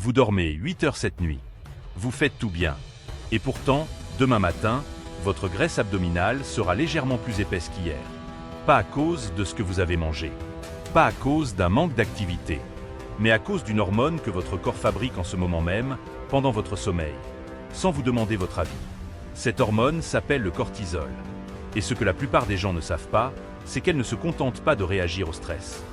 Vous dormez 8 heures cette nuit. Vous faites tout bien. Et pourtant, demain matin, votre graisse abdominale sera légèrement plus épaisse qu'hier. Pas à cause de ce que vous avez mangé. Pas à cause d'un manque d'activité. Mais à cause d'une hormone que votre corps fabrique en ce moment même, pendant votre sommeil, sans vous demander votre avis. Cette hormone s'appelle le cortisol. Et ce que la plupart des gens ne savent pas, c'est qu'elle ne se contente pas de réagir au stress.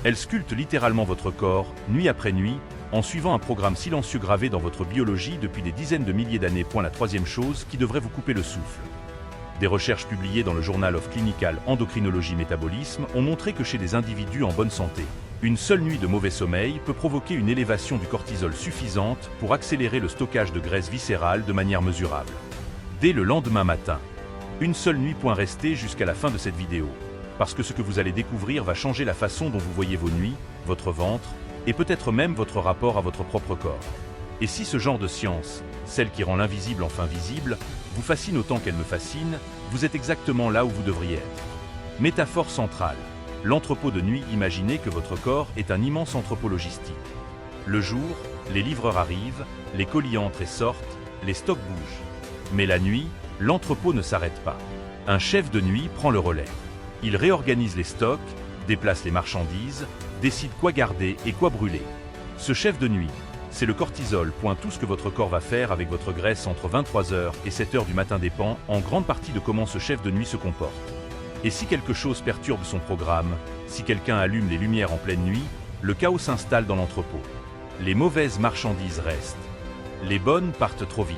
Elle sculpte littéralement votre corps, nuit après nuit, en suivant un programme silencieux gravé dans votre biologie depuis des dizaines de milliers d'années. La troisième chose qui devrait vous couper le souffle. Des recherches publiées dans le Journal of Clinical Endocrinology Metabolism ont montré que chez des individus en bonne santé, une seule nuit de mauvais sommeil peut provoquer une élévation du cortisol suffisante pour accélérer le stockage de graisse viscérale de manière mesurable. Dès le lendemain matin. Une seule nuit. Restez jusqu'à la fin de cette vidéo, parce que ce que vous allez découvrir va changer la façon dont vous voyez vos nuits, votre ventre, et peut-être même votre rapport à votre propre corps. Et si ce genre de science, celle qui rend l'invisible enfin visible, vous fascine autant qu'elle me fascine, vous êtes exactement là où vous devriez être. Métaphore centrale. L'entrepôt de nuit. Imaginez que votre corps est un immense entrepôt logistique. Le jour, les livreurs arrivent, les colis entrent et sortent, les stocks bougent. Mais la nuit, l'entrepôt ne s'arrête pas. Un chef de nuit prend le relais. Il réorganise les stocks, déplace les marchandises, décide quoi garder et quoi brûler. Ce chef de nuit, c'est le cortisol. Tout ce que votre corps va faire avec votre graisse entre 23h et 7h du matin dépend en grande partie de comment ce chef de nuit se comporte. Et si quelque chose perturbe son programme, si quelqu'un allume les lumières en pleine nuit, le chaos s'installe dans l'entrepôt. Les mauvaises marchandises restent. Les bonnes partent trop vite.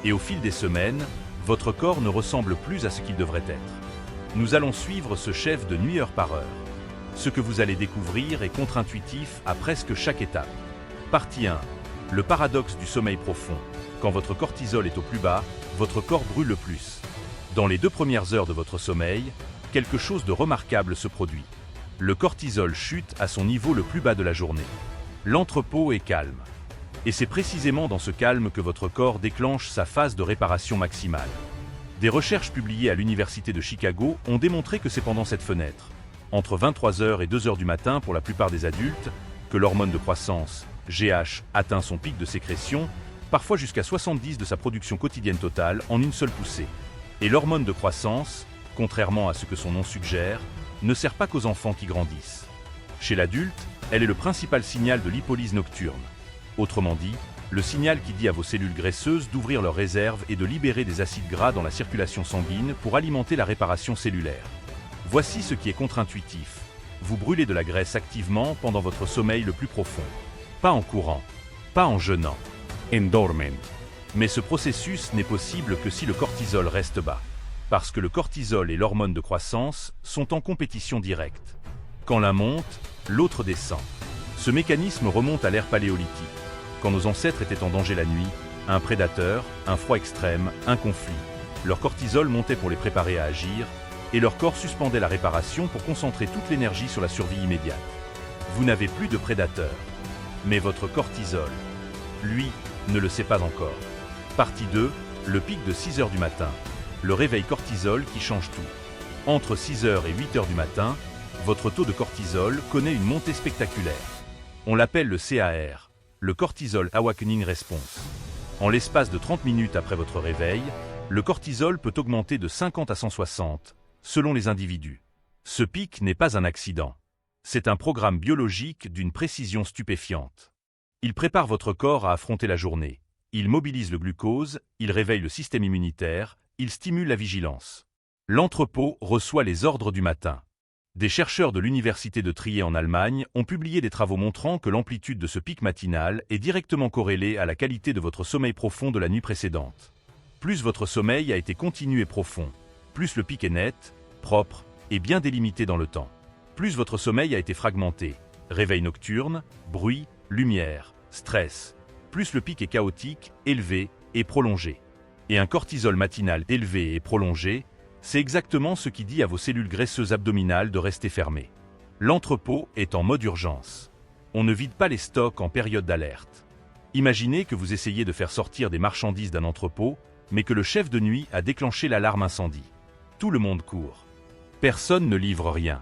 Et au fil des semaines, votre corps ne ressemble plus à ce qu'il devrait être. Nous allons suivre ce chef de nuit heure par heure. Ce que vous allez découvrir est contre-intuitif à presque chaque étape. Partie 1. Le paradoxe du sommeil profond. Quand votre cortisol est au plus bas, votre corps brûle le plus. Dans les 2 premières heures de votre sommeil, quelque chose de remarquable se produit. Le cortisol chute à son niveau le plus bas de la journée. L'entrepôt est calme. Et c'est précisément dans ce calme que votre corps déclenche sa phase de réparation maximale. Des recherches publiées à l'Université de Chicago ont démontré que c'est pendant cette fenêtre, entre 23h et 2h du matin pour la plupart des adultes, que l'hormone de croissance, GH, atteint son pic de sécrétion, parfois jusqu'à 70% de sa production quotidienne totale en une seule poussée. Et l'hormone de croissance, contrairement à ce que son nom suggère, ne sert pas qu'aux enfants qui grandissent. Chez l'adulte, elle est le principal signal de lipolyse nocturne. Autrement dit, le signal qui dit à vos cellules graisseuses d'ouvrir leurs réserves et de libérer des acides gras dans la circulation sanguine pour alimenter la réparation cellulaire. Voici ce qui est contre-intuitif. Vous brûlez de la graisse activement pendant votre sommeil le plus profond. Pas en courant, pas en jeûnant. En dormant. Mais ce processus n'est possible que si le cortisol reste bas. Parce que le cortisol et l'hormone de croissance sont en compétition directe. Quand l'un monte, l'autre descend. Ce mécanisme remonte à l'ère paléolithique. Quand nos ancêtres étaient en danger la nuit, un prédateur, un froid extrême, un conflit, leur cortisol montait pour les préparer à agir, et leur corps suspendait la réparation pour concentrer toute l'énergie sur la survie immédiate. Vous n'avez plus de prédateur. Mais votre cortisol, lui, ne le sait pas encore. Partie 2, le pic de 6h du matin. Le réveil cortisol qui change tout. Entre 6h et 8h du matin, votre taux de cortisol connaît une montée spectaculaire. On l'appelle le CAR, le Cortisol Awakening Response. En l'espace de 30 minutes après votre réveil, le cortisol peut augmenter de 50 à 160, selon les individus. Ce pic n'est pas un accident. C'est un programme biologique d'une précision stupéfiante. Il prépare votre corps à affronter la journée. Il mobilise le glucose, il réveille le système immunitaire, il stimule la vigilance. L'entrepôt reçoit les ordres du matin. Des chercheurs de l'Université de Trier en Allemagne ont publié des travaux montrant que l'amplitude de ce pic matinal est directement corrélée à la qualité de votre sommeil profond de la nuit précédente. Plus votre sommeil a été continu et profond, plus le pic est net, propre et bien délimité dans le temps. Plus votre sommeil a été fragmenté, réveil nocturne, bruit, lumière, stress. Plus le pic est chaotique, élevé et prolongé. Et un cortisol matinal élevé et prolongé, c'est exactement ce qui dit à vos cellules graisseuses abdominales de rester fermées. L'entrepôt est en mode urgence. On ne vide pas les stocks en période d'alerte. Imaginez que vous essayez de faire sortir des marchandises d'un entrepôt, mais que le chef de nuit a déclenché l'alarme incendie. Tout le monde court. Personne ne livre rien.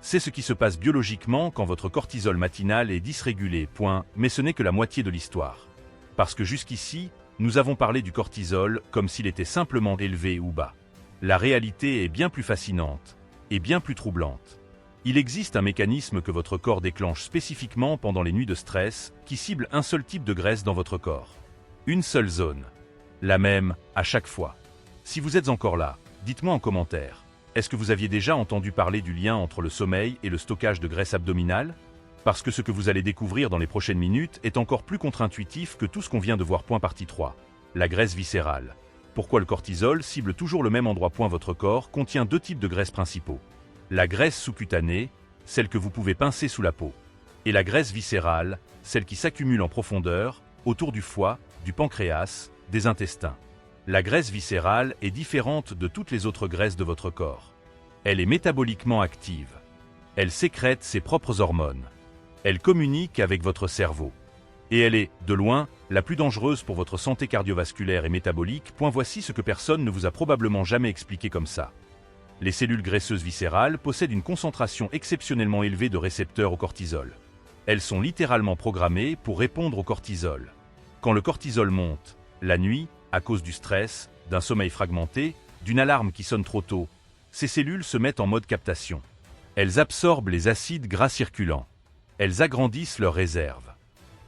C'est ce qui se passe biologiquement quand votre cortisol matinal est dysrégulé, point, mais ce n'est que la moitié de l'histoire. Parce que jusqu'ici, nous avons parlé du cortisol comme s'il était simplement élevé ou bas. La réalité est bien plus fascinante et bien plus troublante. Il existe un mécanisme que votre corps déclenche spécifiquement pendant les nuits de stress qui cible un seul type de graisse dans votre corps. Une seule zone. La même à chaque fois. Si vous êtes encore là, dites-moi en commentaire. Est-ce que vous aviez déjà entendu parler du lien entre le sommeil et le stockage de graisse abdominale? Parce que ce que vous allez découvrir dans les prochaines minutes est encore plus contre-intuitif que tout ce qu'on vient de voir. Partie 3. La graisse viscérale. Pourquoi le cortisol cible toujours le même endroit? Votre corps contient deux types de graisses principaux. La graisse sous-cutanée, celle que vous pouvez pincer sous la peau. Et la graisse viscérale, celle qui s'accumule en profondeur, autour du foie, du pancréas, des intestins. La graisse viscérale est différente de toutes les autres graisses de votre corps. Elle est métaboliquement active. Elle sécrète ses propres hormones. Elle communique avec votre cerveau. Et elle est, de loin, la plus dangereuse pour votre santé cardiovasculaire et métabolique. Voici ce que personne ne vous a probablement jamais expliqué comme ça. Les cellules graisseuses viscérales possèdent une concentration exceptionnellement élevée de récepteurs au cortisol. Elles sont littéralement programmées pour répondre au cortisol. Quand le cortisol monte, la nuit, à cause du stress, d'un sommeil fragmenté, d'une alarme qui sonne trop tôt, ces cellules se mettent en mode captation. Elles absorbent les acides gras circulants. Elles agrandissent leurs réserves.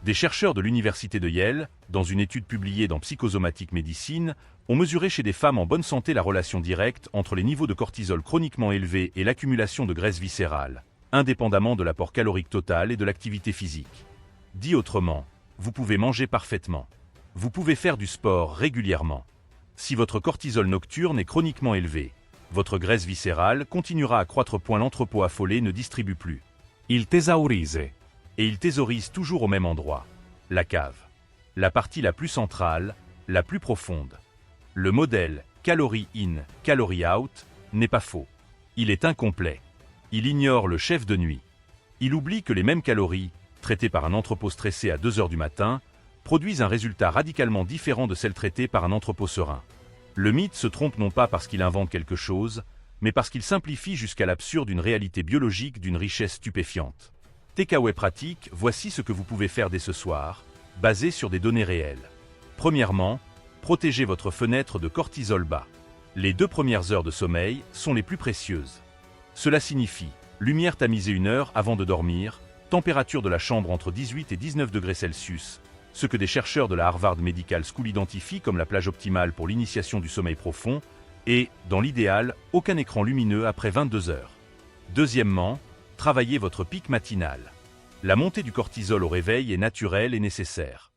Des chercheurs de l'université de Yale, dans une étude publiée dans Psychosomatic Medicine, ont mesuré chez des femmes en bonne santé la relation directe entre les niveaux de cortisol chroniquement élevés et l'accumulation de graisse viscérale, indépendamment de l'apport calorique total et de l'activité physique. Dit autrement, vous pouvez manger parfaitement. Vous pouvez faire du sport régulièrement. Si votre cortisol nocturne est chroniquement élevé, votre graisse viscérale continuera à croître. L'entrepôt affolé ne distribue plus. Il thésaurise. Et il thésaurise toujours au même endroit. La cave. La partie la plus centrale, la plus profonde. Le modèle calorie in, calorie out n'est pas faux. Il est incomplet. Il ignore le chef de nuit. Il oublie que les mêmes calories, traitées par un entrepôt stressé à 2 heures du matin, produisent un résultat radicalement différent de celles traitées par un entrepôt serein. Le mythe se trompe non pas parce qu'il invente quelque chose, mais parce qu'il simplifie jusqu'à l'absurde une réalité biologique d'une richesse stupéfiante. Takeaway pratique, voici ce que vous pouvez faire dès ce soir, basé sur des données réelles. Premièrement, protégez votre fenêtre de cortisol bas. Les 2 premières heures de sommeil sont les plus précieuses. Cela signifie lumière tamisée 1 heure avant de dormir, température de la chambre entre 18 et 19 degrés Celsius, ce que des chercheurs de la Harvard Medical School identifient comme la plage optimale pour l'initiation du sommeil profond, et, dans l'idéal, aucun écran lumineux après 22 heures. Deuxièmement, travaillez votre pic matinal. La montée du cortisol au réveil est naturelle et nécessaire.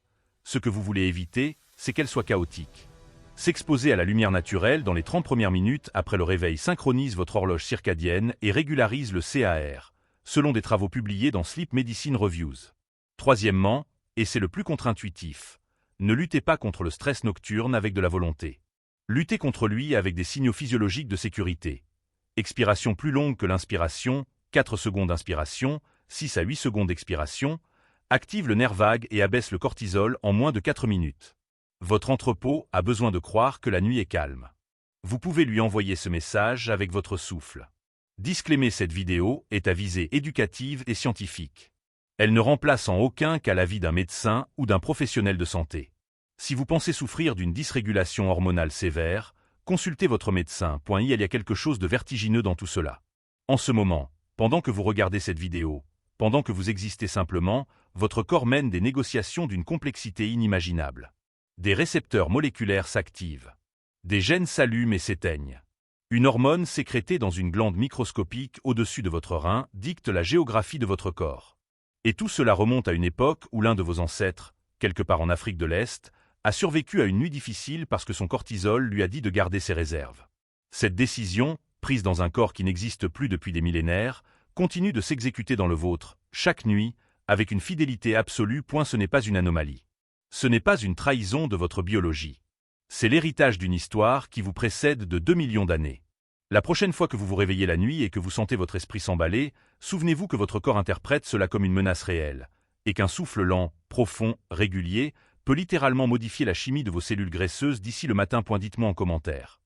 Ce que vous voulez éviter, c'est qu'elle soit chaotique. S'exposer à la lumière naturelle dans les 30 premières minutes après le réveil synchronise votre horloge circadienne et régularise le CAR, selon des travaux publiés dans Sleep Medicine Reviews. Troisièmement, et c'est le plus contre-intuitif, ne luttez pas contre le stress nocturne avec de la volonté. Luttez contre lui avec des signaux physiologiques de sécurité. Expiration plus longue que l'inspiration, 4 secondes d'inspiration, 6 à 8 secondes d'expiration, active le nerf vague et abaisse le cortisol en moins de 4 minutes. Votre entrepôt a besoin de croire que la nuit est calme. Vous pouvez lui envoyer ce message avec votre souffle. Disclaimer, cette vidéo est à visée éducative et scientifique. Elle ne remplace en aucun cas l'avis d'un médecin ou d'un professionnel de santé. Si vous pensez souffrir d'une dysrégulation hormonale sévère, consultez votre médecin. Il y a quelque chose de vertigineux dans tout cela. En ce moment, pendant que vous regardez cette vidéo, pendant que vous existez simplement, votre corps mène des négociations d'une complexité inimaginable. Des récepteurs moléculaires s'activent. Des gènes s'allument et s'éteignent. Une hormone sécrétée dans une glande microscopique au-dessus de votre rein dicte la géographie de votre corps. Et tout cela remonte à une époque où l'un de vos ancêtres, quelque part en Afrique de l'Est, a survécu à une nuit difficile parce que son cortisol lui a dit de garder ses réserves. Cette décision, prise dans un corps qui n'existe plus depuis des millénaires, continue de s'exécuter dans le vôtre, chaque nuit, avec une fidélité absolue. Ce n'est pas une anomalie. Ce n'est pas une trahison de votre biologie. C'est l'héritage d'une histoire qui vous précède de 2 millions d'années. La prochaine fois que vous vous réveillez la nuit et que vous sentez votre esprit s'emballer, souvenez-vous que votre corps interprète cela comme une menace réelle, et qu'un souffle lent, profond, régulier, peut littéralement modifier la chimie de vos cellules graisseuses d'ici le matin. Dites-moi en commentaire.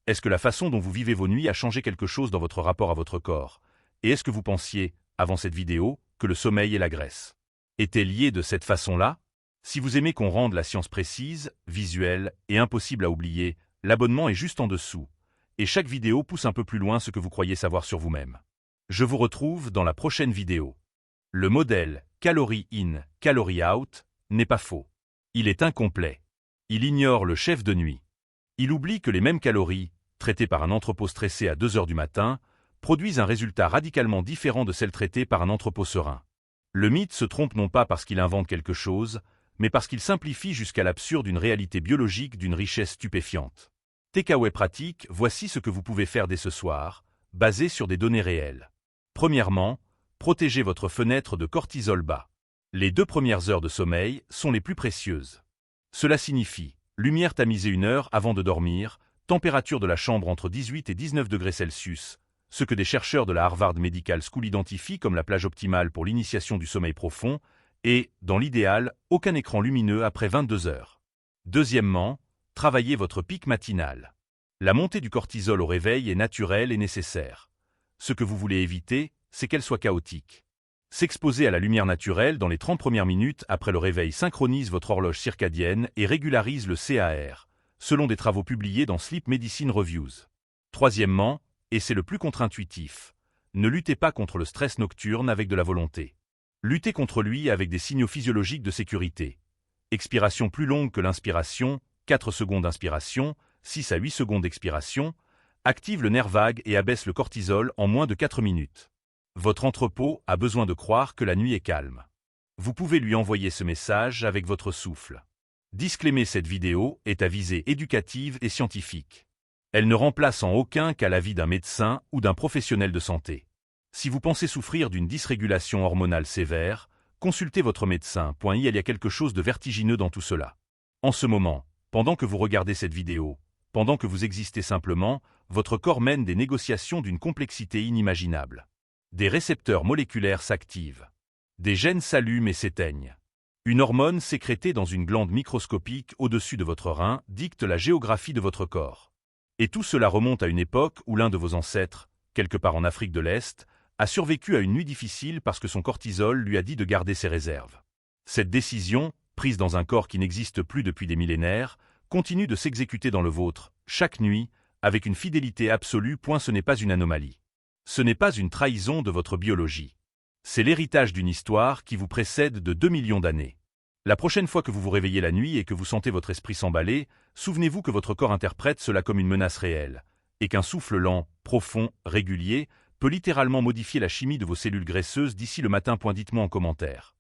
Est-ce que la façon dont vous vivez vos nuits a changé quelque chose dans votre rapport à votre corps? Et est-ce que vous pensiez, avant cette vidéo, que le sommeil et la graisse étaient liés de cette façon-là? Si vous aimez qu'on rende la science précise, visuelle et impossible à oublier, l'abonnement est juste en dessous. Et chaque vidéo pousse un peu plus loin ce que vous croyez savoir sur vous-même. Je vous retrouve dans la prochaine vidéo. Le modèle calorie in, calorie out n'est pas faux. Il est incomplet. Il ignore le chef de nuit. Il oublie que les mêmes calories, traitées par un entrepôt stressé à 2 heures du matin, produisent un résultat radicalement différent de celles traitées par un entrepôt serein. Le mythe se trompe non pas parce qu'il invente quelque chose, mais parce qu'il simplifie jusqu'à l'absurde une réalité biologique d'une richesse stupéfiante. Takeaway pratique, voici ce que vous pouvez faire dès ce soir, basé sur des données réelles. Premièrement, protégez votre fenêtre de cortisol bas. Les 2 premières heures de sommeil sont les plus précieuses. Cela signifie lumière tamisée 1 heure avant de dormir, température de la chambre entre 18 et 19 degrés Celsius, ce que des chercheurs de la Harvard Medical School identifient comme la plage optimale pour l'initiation du sommeil profond, et, dans l'idéal, aucun écran lumineux après 22 heures. Deuxièmement, travaillez votre pic matinal. La montée du cortisol au réveil est naturelle et nécessaire. Ce que vous voulez éviter, c'est qu'elle soit chaotique. S'exposer à la lumière naturelle dans les 30 premières minutes après le réveil synchronise votre horloge circadienne et régularise le CAR, selon des travaux publiés dans Sleep Medicine Reviews. Troisièmement, et c'est le plus contre-intuitif, ne luttez pas contre le stress nocturne avec de la volonté. Luttez contre lui avec des signaux physiologiques de sécurité. Expiration plus longue que l'inspiration, 4 secondes d'inspiration, 6 à 8 secondes d'expiration, active le nerf vague et abaisse le cortisol en moins de 4 minutes. Votre entrepôt a besoin de croire que la nuit est calme. Vous pouvez lui envoyer ce message avec votre souffle. Disclaimer, cette vidéo est à visée éducative et scientifique. Elle ne remplace en aucun cas l'avis d'un médecin ou d'un professionnel de santé. Si vous pensez souffrir d'une dysrégulation hormonale sévère, consultez votre médecin. Il y a quelque chose de vertigineux dans tout cela. En ce moment, pendant que vous regardez cette vidéo, pendant que vous existez simplement, votre corps mène des négociations d'une complexité inimaginable. Des récepteurs moléculaires s'activent. Des gènes s'allument et s'éteignent. Une hormone sécrétée dans une glande microscopique au-dessus de votre rein dicte la géographie de votre corps. Et tout cela remonte à une époque où l'un de vos ancêtres, quelque part en Afrique de l'Est, a survécu à une nuit difficile parce que son cortisol lui a dit de garder ses réserves. Cette décision, prise dans un corps qui n'existe plus depuis des millénaires, continue de s'exécuter dans le vôtre, chaque nuit, avec une fidélité absolue. Ce n'est pas une anomalie. Ce n'est pas une trahison de votre biologie. C'est l'héritage d'une histoire qui vous précède de 2 millions d'années. La prochaine fois que vous vous réveillez la nuit et que vous sentez votre esprit s'emballer, souvenez-vous que votre corps interprète cela comme une menace réelle, et qu'un souffle lent, profond, régulier, peut littéralement modifier la chimie de vos cellules graisseuses d'ici le matin. Dites-moi en commentaire.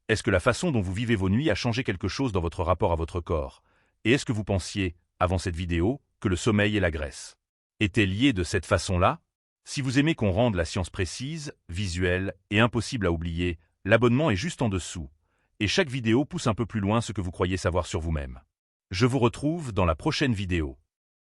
Est-ce que la façon dont vous vivez vos nuits a changé quelque chose dans votre rapport à votre corps? Et est-ce que vous pensiez, avant cette vidéo, que le sommeil et la graisse étaient liés de cette façon-là? Si vous aimez qu'on rende la science précise, visuelle et impossible à oublier, l'abonnement est juste en dessous. Et chaque vidéo pousse un peu plus loin ce que vous croyez savoir sur vous-même. Je vous retrouve dans la prochaine vidéo.